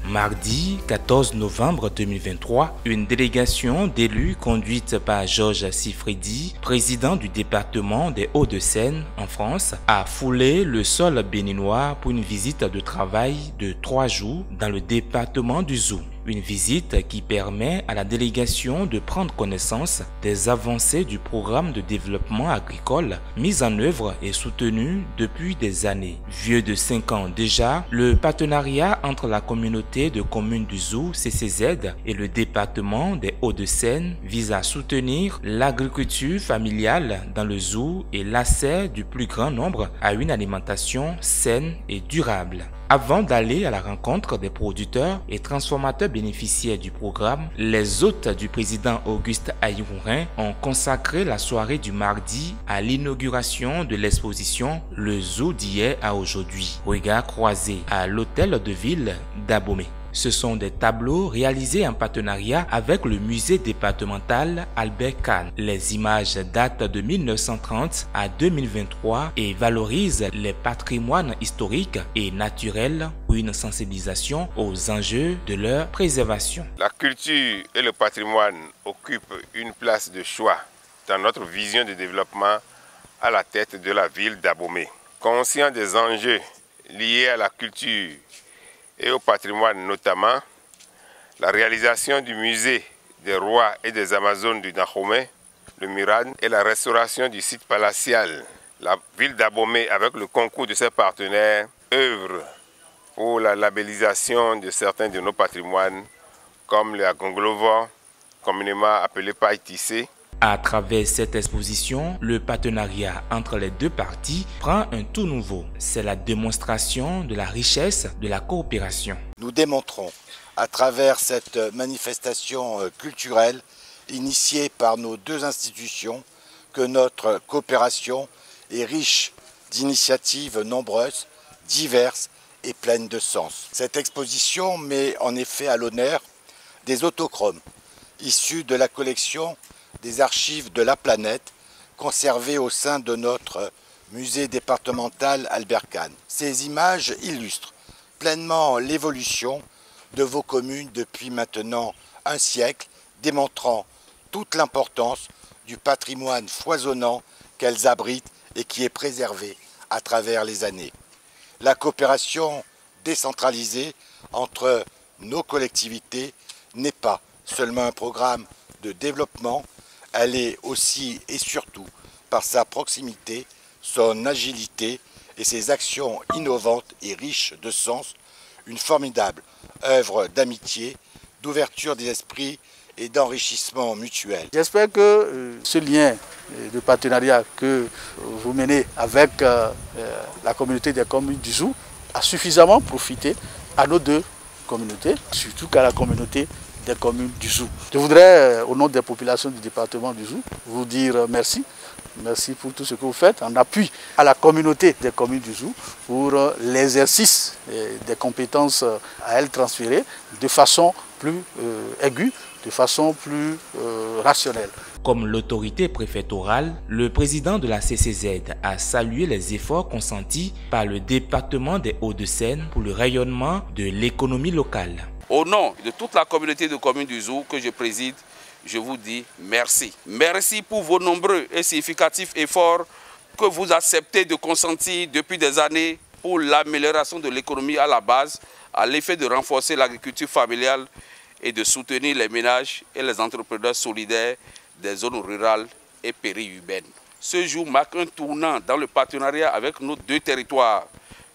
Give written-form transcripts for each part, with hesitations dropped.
Mardi 14 novembre 2023, une délégation d'élus conduite par Georges Sifredi, président du département des Hauts-de-Seine en France, a foulé le sol béninois pour une visite de travail de 3 jours dans le département du Zou. Une visite qui permet à la délégation de prendre connaissance des avancées du programme de développement agricole mis en œuvre et soutenu depuis des années. Vieux de 5 ans déjà, le partenariat entre la communauté de communes du Zou, CCZ, et le département des Hauts-de-Seine vise à soutenir l'agriculture familiale dans le Zou et l'accès du plus grand nombre à une alimentation saine et durable. Avant d'aller à la rencontre des producteurs et transformateurs bénéficiaires du programme, les hôtes du président Auguste Ayourin ont consacré la soirée du mardi à l'inauguration de l'exposition Le Zou d'hier à aujourd'hui, regard croisé à l'hôtel de ville d'Abomey. Ce sont des tableaux réalisés en partenariat avec le musée départemental Albert Kahn. Les images datent de 1930 à 2023 et valorisent les patrimoines historiques et naturels pour une sensibilisation aux enjeux de leur préservation. La culture et le patrimoine occupent une place de choix dans notre vision de développement à la tête de la ville d'Abomey. Conscient des enjeux liés à la culture et au patrimoine notamment, la réalisation du musée des rois et des Amazones du Dahomey, le Muran, et la restauration du site palatial. La ville d'Abomey, avec le concours de ses partenaires, œuvre pour la labellisation de certains de nos patrimoines, comme le Agonglovo, communément appelé paille tissée. À travers cette exposition, le partenariat entre les deux parties prend un tout nouveau. C'est la démonstration de la richesse de la coopération. Nous démontrons à travers cette manifestation culturelle initiée par nos deux institutions que notre coopération est riche d'initiatives nombreuses, diverses et pleines de sens. Cette exposition met en effet à l'honneur des autochromes issus de la collection des archives de la planète conservées au sein de notre musée départemental Albert Kahn. Ces images illustrent pleinement l'évolution de vos communes depuis maintenant un siècle, démontrant toute l'importance du patrimoine foisonnant qu'elles abritent et qui est préservé à travers les années. La coopération décentralisée entre nos collectivités n'est pas seulement un programme de développement, elle est aussi et surtout par sa proximité, son agilité et ses actions innovantes et riches de sens, une formidable œuvre d'amitié, d'ouverture des esprits et d'enrichissement mutuel. J'espère que ce lien de partenariat que vous menez avec la communauté des communes du Zou a suffisamment profité à nos deux communautés, surtout qu'à la communauté des communes du Zou. Je voudrais, au nom des populations du département du Zou, vous dire merci. Merci pour tout ce que vous faites en appui à la communauté des communes du Zou pour l'exercice des compétences à elles transférées de façon plus aiguë, de façon plus rationnelle. Comme l'autorité préfectorale, le président de la CCZ a salué les efforts consentis par le département des Hauts-de-Seine pour le rayonnement de l'économie locale. Au nom de toute la communauté de communes du Zou que je préside, je vous dis merci. Merci pour vos nombreux et significatifs efforts que vous acceptez de consentir depuis des années pour l'amélioration de l'économie à la base, à l'effet de renforcer l'agriculture familiale et de soutenir les ménages et les entrepreneurs solidaires des zones rurales et périurbaines. Ce jour marque un tournant dans le partenariat avec nos deux territoires,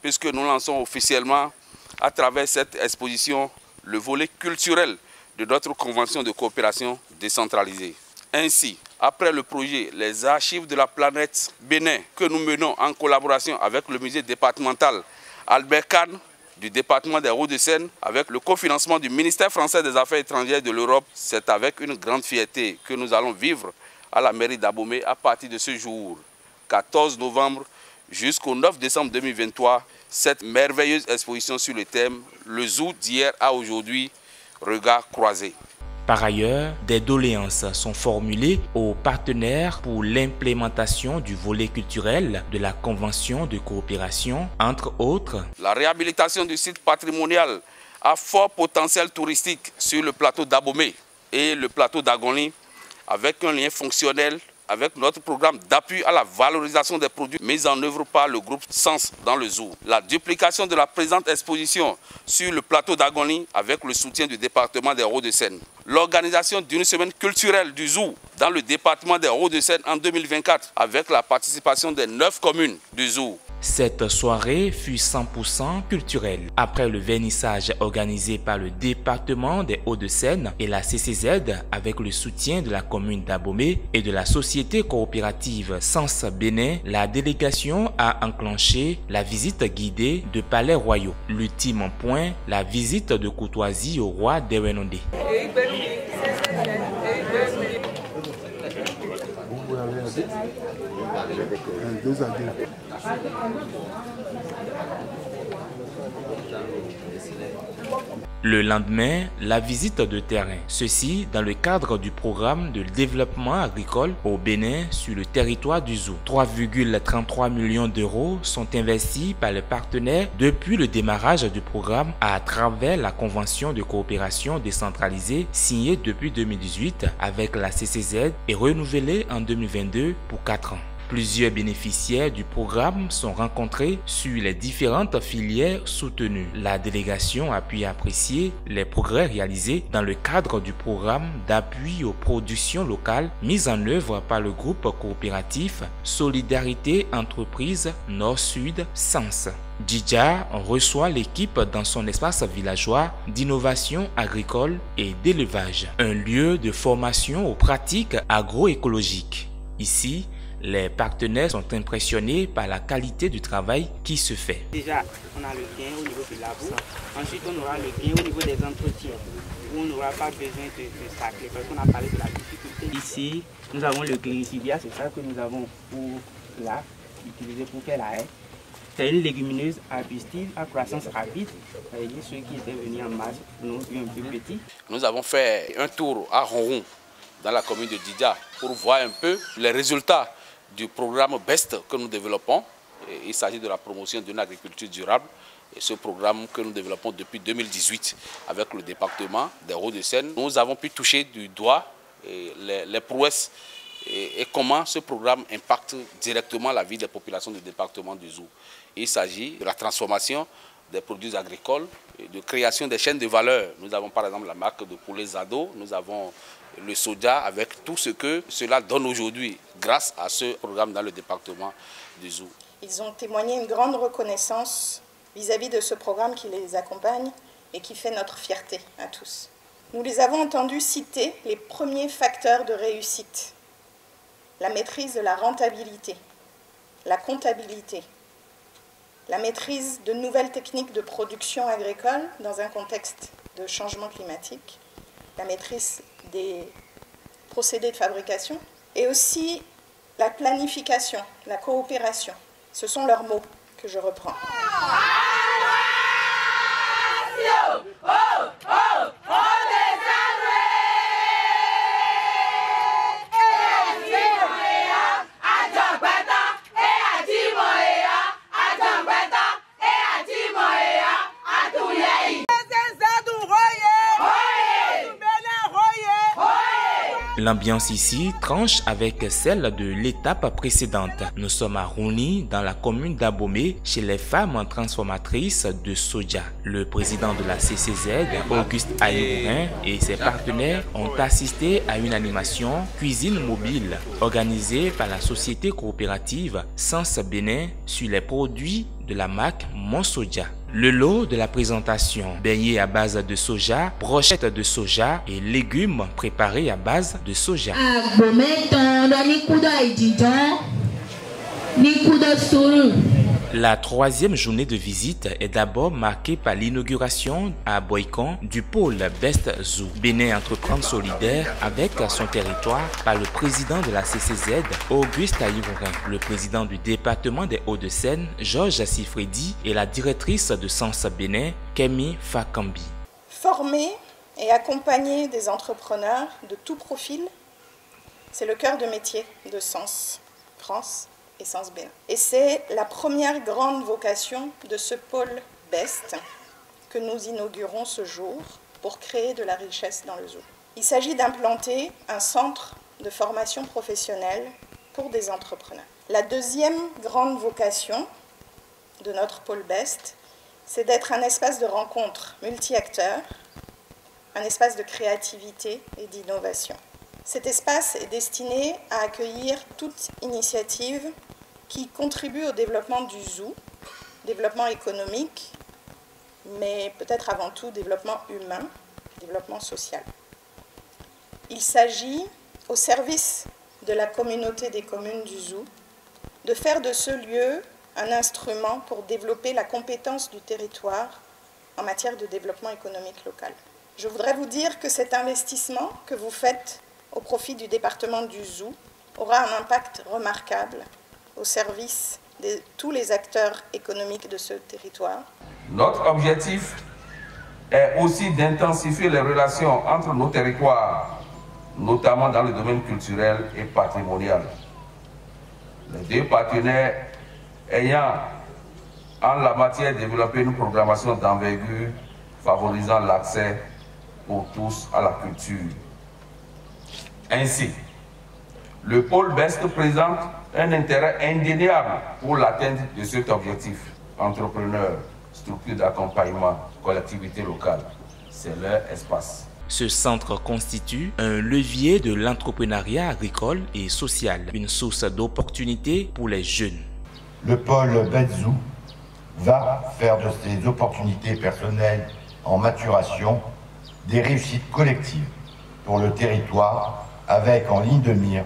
puisque nous lançons officiellement à travers cette exposition le volet culturel de notre convention de coopération décentralisée. Ainsi, après le projet Les Archives de la planète Bénin que nous menons en collaboration avec le musée départemental Albert Kahn du département des Hauts-de-Seine, avec le cofinancement du ministère français des Affaires étrangères de l'Europe, c'est avec une grande fierté que nous allons vivre à la mairie d'Abomey à partir de ce jour, 14 novembre jusqu'au 9 décembre 2023, cette merveilleuse exposition sur le thème « Le Zou d'hier à aujourd'hui, regard croisé ». Par ailleurs, des doléances sont formulées aux partenaires pour l'implémentation du volet culturel de la Convention de coopération, entre autres. La réhabilitation du site patrimonial à fort potentiel touristique sur le plateau d'Abomey et le plateau d'Agony, avec un lien fonctionnel avec notre programme d'appui à la valorisation des produits mis en œuvre par le groupe Sens dans le zoo. La duplication de la présente exposition sur le plateau d'Agony avec le soutien du département des Hauts-de-Seine. L'organisation d'une semaine culturelle du zoo dans le département des Hauts-de-Seine en 2024 avec la participation des 9 communes du zoo. Cette soirée fut 100% culturelle. Après le vernissage organisé par le département des Hauts-de-Seine et la CCZ avec le soutien de la commune d'Abomey et de la société coopérative Sens Bénin, la délégation a enclenché la visite guidée de palais royaux. L'ultime point, la visite de courtoisie au roi d'Ewenondé. Le lendemain, la visite de terrain. Ceci dans le cadre du programme de développement agricole au Bénin sur le territoire du zoo. 3,33 millions d'euros sont investis par les partenaires depuis le démarrage du programme à travers la convention de coopération décentralisée signée depuis 2018 avec la CCZ et renouvelée en 2022 pour 4 ans. Plusieurs bénéficiaires du programme sont rencontrés sur les différentes filières soutenues. La délégation a pu apprécier les progrès réalisés dans le cadre du programme d'appui aux productions locales mis en œuvre par le groupe coopératif Solidarité Entreprise Nord-Sud Sens. Djidja reçoit l'équipe dans son espace villageois d'innovation agricole et d'élevage, un lieu de formation aux pratiques agroécologiques. Ici, les partenaires sont impressionnés par la qualité du travail qui se fait. Déjà, on a le gain au niveau du labo. Ensuite, on aura le gain au niveau des entretiens, où on n'aura pas besoin de sacler, parce qu'on a parlé de la difficulté. Ici, nous avons le gliricidia, c'est ça que nous avons pour là, utilisé pour faire la haie. C'est une légumineuse arbustive à croissance rapide. Ceux qui étaient venus en masse, nous vu un peu petits. Nous avons fait un tour à Ronron, dans la commune de Djidja, pour voir un peu les résultats du programme BEST que nous développons. Il s'agit de la promotion d'une agriculture durable. Et ce programme que nous développons depuis 2018 avec le département des Hauts-de-Seine, nous avons pu toucher du doigt les prouesses et comment ce programme impacte directement la vie des populations du département du Zou. Il s'agit de la transformation des produits agricoles et de création des chaînes de valeur. Nous avons par exemple la marque de poulet Zado, nous avons le soja avec tout ce que cela donne aujourd'hui grâce à ce programme dans le département du Zou. Ils ont témoigné une grande reconnaissance vis-à-vis de ce programme qui les accompagne et qui fait notre fierté à tous. Nous les avons entendus citer les premiers facteurs de réussite. La maîtrise de la rentabilité, la comptabilité, la maîtrise de nouvelles techniques de production agricole dans un contexte de changement climatique, la maîtrise des procédés de fabrication et aussi la planification, la coopération. Ce sont leurs mots que je reprends. L'ambiance ici tranche avec celle de l'étape précédente. Nous sommes à Rouni, dans la commune d'Abomey, chez les femmes transformatrices de soja. Le président de la CCZ, Auguste Aïmourin, et ses partenaires ont assisté à une animation cuisine mobile organisée par la société coopérative Sens Bénin sur les produits de la marque Mon Soja. Le lot de la présentation, beignets à base de soja, brochettes de soja et légumes préparés à base de soja. La troisième journée de visite est d'abord marquée par l'inauguration à Boycon du pôle Best Zoo, Bénin Entreprendre Solidaire avec son territoire par le président de la CCZ, Auguste Aïmourin, le président du département des Hauts-de-Seine, Georges Sifredi et la directrice de Sens Bénin, Kemi Fakambi. Former et accompagner des entrepreneurs de tout profil, c'est le cœur de métier de Sens France et Sens Bénin. Et c'est la première grande vocation de ce pôle BEST que nous inaugurons ce jour pour créer de la richesse dans le zoo. Il s'agit d'implanter un centre de formation professionnelle pour des entrepreneurs. La deuxième grande vocation de notre pôle BEST, c'est d'être un espace de rencontre multi-acteurs, un espace de créativité et d'innovation. Cet espace est destiné à accueillir toute initiative qui contribue au développement du zoo, développement économique, mais peut-être avant tout développement humain, développement social. Il s'agit, au service de la communauté des communes du zoo, de faire de ce lieu un instrument pour développer la compétence du territoire en matière de développement économique local. Je voudrais vous dire que cet investissement que vous faites au profit du département du zoo aura un impact remarquable au service de tous les acteurs économiques de ce territoire. Notre objectif est aussi d'intensifier les relations entre nos territoires, notamment dans le domaine culturel et patrimonial. Les deux partenaires ayant en la matière développé une programmation d'envergure favorisant l'accès pour tous à la culture. Ainsi, le pôle BEST présente un intérêt indéniable pour l'atteinte de cet objectif. Entrepreneurs, structures d'accompagnement, collectivités locales, c'est leur espace. Ce centre constitue un levier de l'entrepreneuriat agricole et social, une source d'opportunités pour les jeunes. Le pôle BEST Zoo va faire de ces opportunités personnelles en maturation des réussites collectives pour le territoire, avec en ligne de mire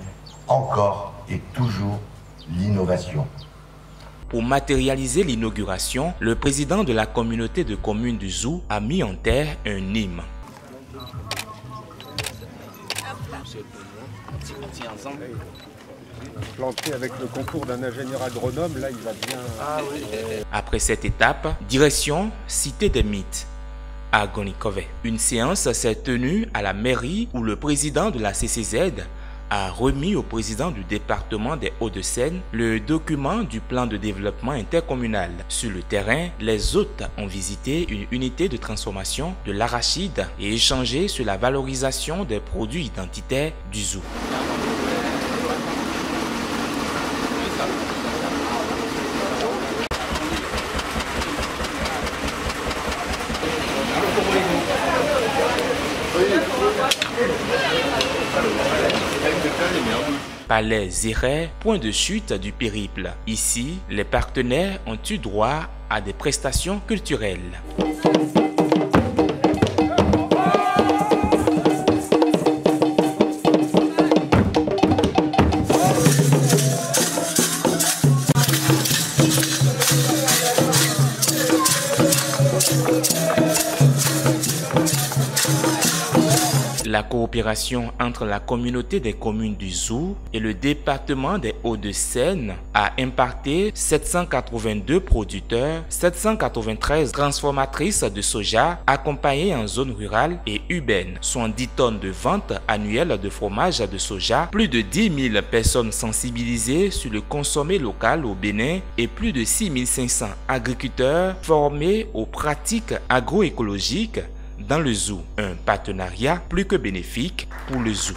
encore et toujours l'innovation. Pour matérialiser l'inauguration, le président de la communauté de communes du zoo a mis en terre un hymne. Planté avec le concours d'un ingénieur agronome, là il va bien... Après cette étape, direction Cité des Mythes, à Gonikove. Une séance s'est tenue à la mairie où le président de la CCZ a remis au président du département des Hauts-de-Seine le document du plan de développement intercommunal. Sur le terrain, les hôtes ont visité une unité de transformation de l'arachide et échangé sur la valorisation des produits identitaires du zoo. Palais Zéré, point de chute du périple. Ici, les partenaires ont eu droit à des prestations culturelles. La coopération entre la communauté des communes du zoo et le département des Hauts-de-Seine a impacté 782 producteurs, 793 transformatrices de soja accompagnées en zone rurale et urbaine, soit 10 tonnes de vente annuelle de fromage de soja, plus de 10 000 personnes sensibilisées sur le consommé local au Bénin et plus de 6 500 agriculteurs formés aux pratiques agroécologiques dans le zoo, un partenariat plus que bénéfique pour le zoo.